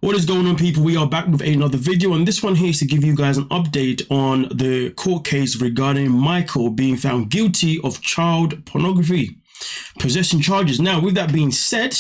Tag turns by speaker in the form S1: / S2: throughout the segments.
S1: What is going on, people? We are back with another video, and this one here is to give you guys an update on the court case regarding Michael being found guilty of child pornography possession charges. Now, with that being said,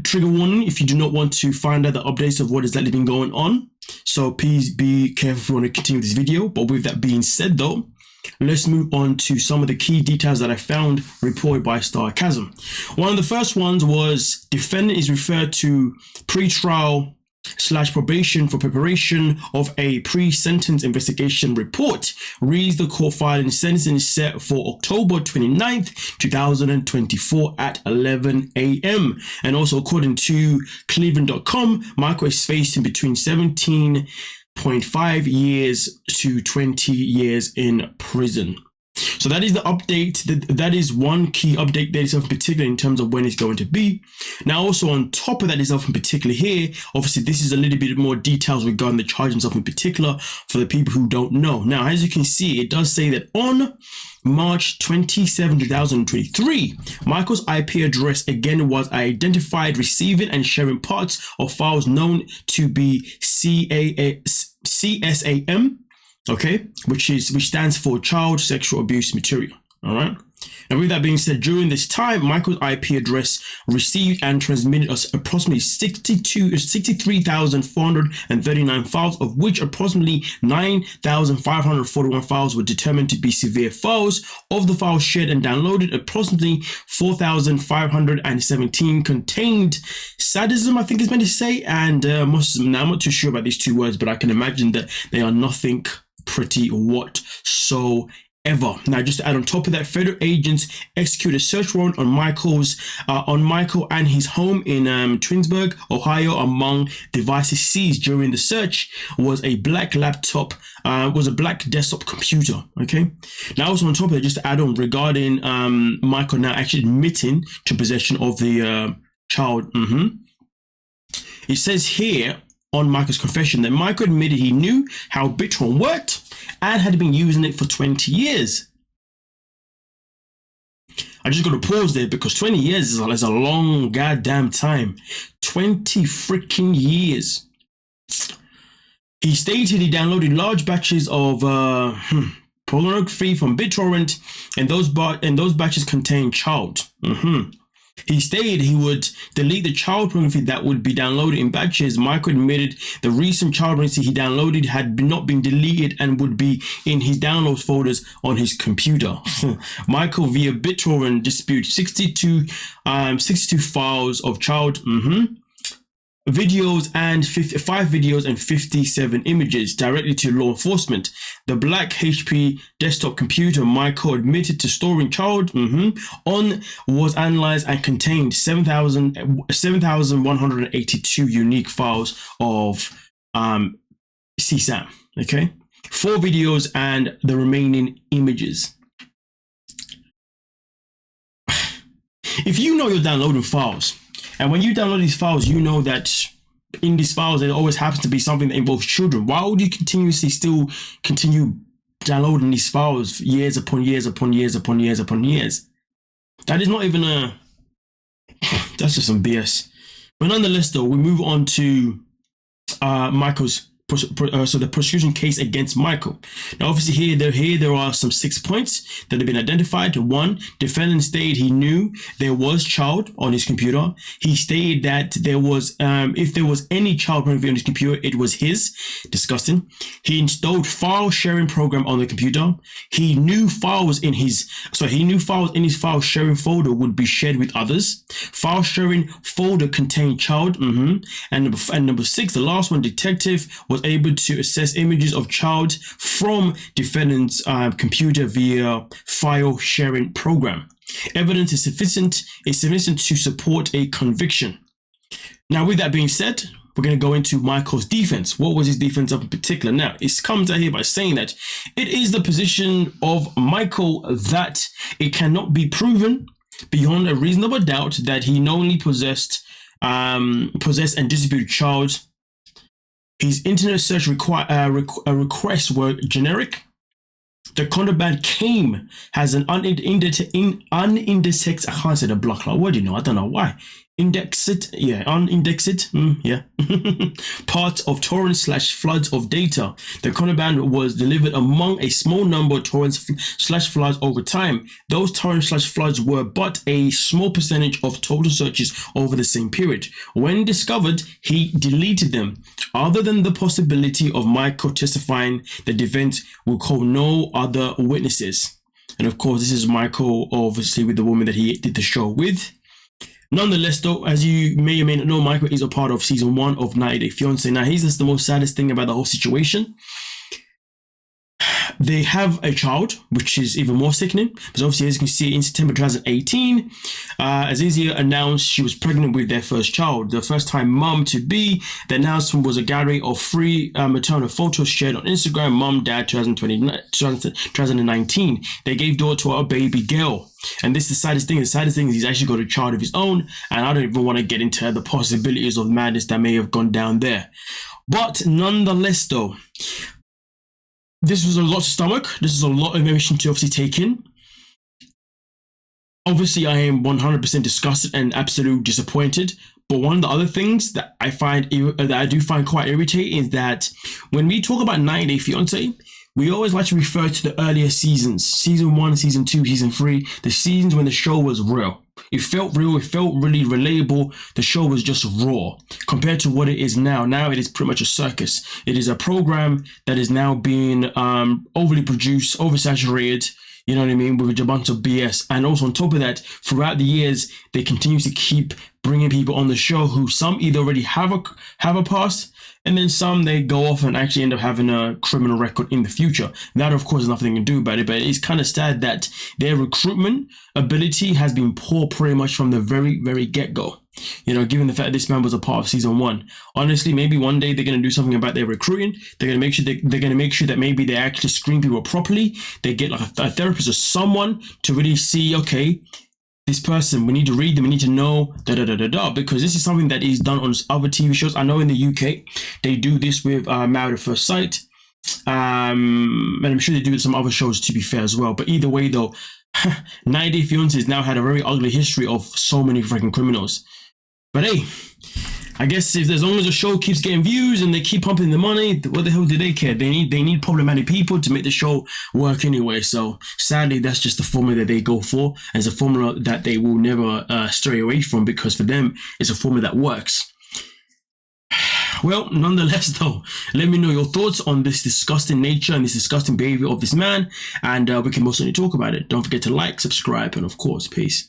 S1: trigger warning if you do not want to find out the updates of what has actually been going on. So please be careful if you want to continue this video. But with that being said, though, let's move on to some of the key details that I found reported by Sarcasm. One of the first ones was defendant is referred to pre-trial / probation for preparation of a pre-sentence investigation report. Reads the court file and sentencing is set for October 29th, 2024 at 11 a.m. And also, according to Cleveland.com, Michael is facing between 17.5 years to 20 years in prison. So that is the update. That is one key update that is of particular in terms of when it's going to be. Now, also on top of that is of in particular here, obviously this is a little bit more details regarding the charges of in particular for the people who don't know. Now, as you can see, it does say that on March 27, 2023, Michael's IP address again was identified receiving and sharing parts of files known to be CSAM, okay, which stands for child sexual abuse material. All right. And with that being said, during this time, Michael's IP address received and transmitted us approximately 63,439 files, of which approximately 9,541 files were determined to be severe files. Of the files shared and downloaded, approximately 4,517 contained sadism, I think it's meant to say, and now I'm not too sure about these two words, but I can imagine that they are nothing pretty whatsoever. Now, just to add on top of that, federal agents executed a search warrant on Michael and his home in Twinsburg, Ohio. Among devices seized during the search was a black laptop, was a black desktop computer. Okay. Now, also on top of that, just to add on regarding Michael now actually admitting to possession of the child. It says here on Michael's confession that Michael admitted he knew how BitTorrent worked and had been using it for 20 years. I just got to pause there because 20 years is a long goddamn time. 20 freaking years. He stated he downloaded large batches of pornography from BitTorrent, and those batches contained child. He stated he would delete the child pornography that would be downloaded in batches. Michael admitted the recent child pornography he downloaded had not been deleted and would be in his downloads folders on his computer. Michael via BitTorrent disputed 62 files of child videos and 5 videos and 57 images directly to law enforcement. The black HP desktop computer Michael admitted to storing child on was analyzed and contained 7,182 unique files of CSAM. Okay, 4 videos and the remaining images. If you know you're downloading files, and when you download these files, you know that in these files, there always happens to be something that involves children. Why would you continue downloading these files years upon years upon years upon years upon years? That is not even that's just some BS. But nonetheless, though, we move on to Michael's the prosecution case against Michael. Now, obviously here there are some 6 points that have been identified. 1, defendant stated he knew there was child on his computer. He stated that there was if there was any child pornography on his computer, it was his. Disgusting. He installed file sharing program on the computer. He knew files in his file sharing folder would be shared with others. File sharing folder contained child. And number 6, the last one, detective was able to access images of child from defendant's computer via file sharing program. Evidence is sufficient to support a conviction. Now, with that being said, we're going to go into Michael's defense. What was his defense of in particular? Now, it comes out here by saying that it is the position of Michael that it cannot be proven beyond a reasonable doubt that he knowingly possessed and distributed child. His internet search requests were generic. The contraband came as an unindexed, I can't say the block like word, I don't know why. Unindexed part of torrents/floods of data. The contraband was delivered among a small number of torrents/floods over time. Those torrents/floods were but a small percentage of total searches over the same period. When discovered, he deleted them. Other than the possibility of Michael testifying, the defense will call no other witnesses. And of course, this is Michael, obviously, with the woman that he did the show with. Nonetheless, though, as you may or may not know, Michael is a part of season 1 of 90 Day Fiancé. Now, here's just the most saddest thing about the whole situation. They have a child, which is even more sickening. Because obviously, as you can see, in September 2018, Azizia announced she was pregnant with their first child. The first-time mum-to-be. The announcement was a gallery of free maternal photos shared on Instagram. Mum, Dad, 2019. They gave birth to a baby girl. And this is the saddest thing. The saddest thing is he's actually got a child of his own. And I don't even want to get into the possibilities of madness that may have gone down there. But nonetheless, though, this was a lot to stomach. This is a lot of information to obviously take in. Obviously, I am 100% disgusted and absolutely disappointed. But one of the other things that I do find quite irritating is that when we talk about 90 Day Fiancé, we always like to refer to the earlier seasons. Season 1, Season 2, Season 3. The seasons when the show was real. It felt real. It felt really relatable. The show was just raw compared to what it is now. Now it is pretty much a circus. It is a program that is now being overly produced, oversaturated, you know what I mean, with a bunch of BS. And also on top of that, throughout the years, they continue to keep bringing people on the show who some either already have a past, and then some they go off and actually end up having a criminal record in the future. That, of course, is nothing they can do about it, but it's kind of sad that their recruitment ability has been poor pretty much from the very, very get-go. You know, given the fact this man was a part of season 1. Honestly, maybe one day they're going to do something about their recruiting. They're going to make sure that maybe they actually screen people properly. They get like a therapist or someone to really see, okay, this person, we need to read them, we need to know, because this is something that is done on other TV shows. I know in the UK, they do this with Married at First Sight. And I'm sure they do it with some other shows, to be fair, as well. But either way, though, 90 Day Fiancé has now had a very ugly history of so many freaking criminals. But hey, I guess if as long as the show keeps getting views and they keep pumping the money, what the hell do they care? They need problematic people to make the show work anyway. So sadly, that's just the formula that they go for. And it's a formula that they will never stray away from, because for them, it's a formula that works. Well, nonetheless, though, let me know your thoughts on this disgusting nature and this disgusting behavior of this man. And we can most certainly talk about it. Don't forget to like, subscribe, and of course, peace.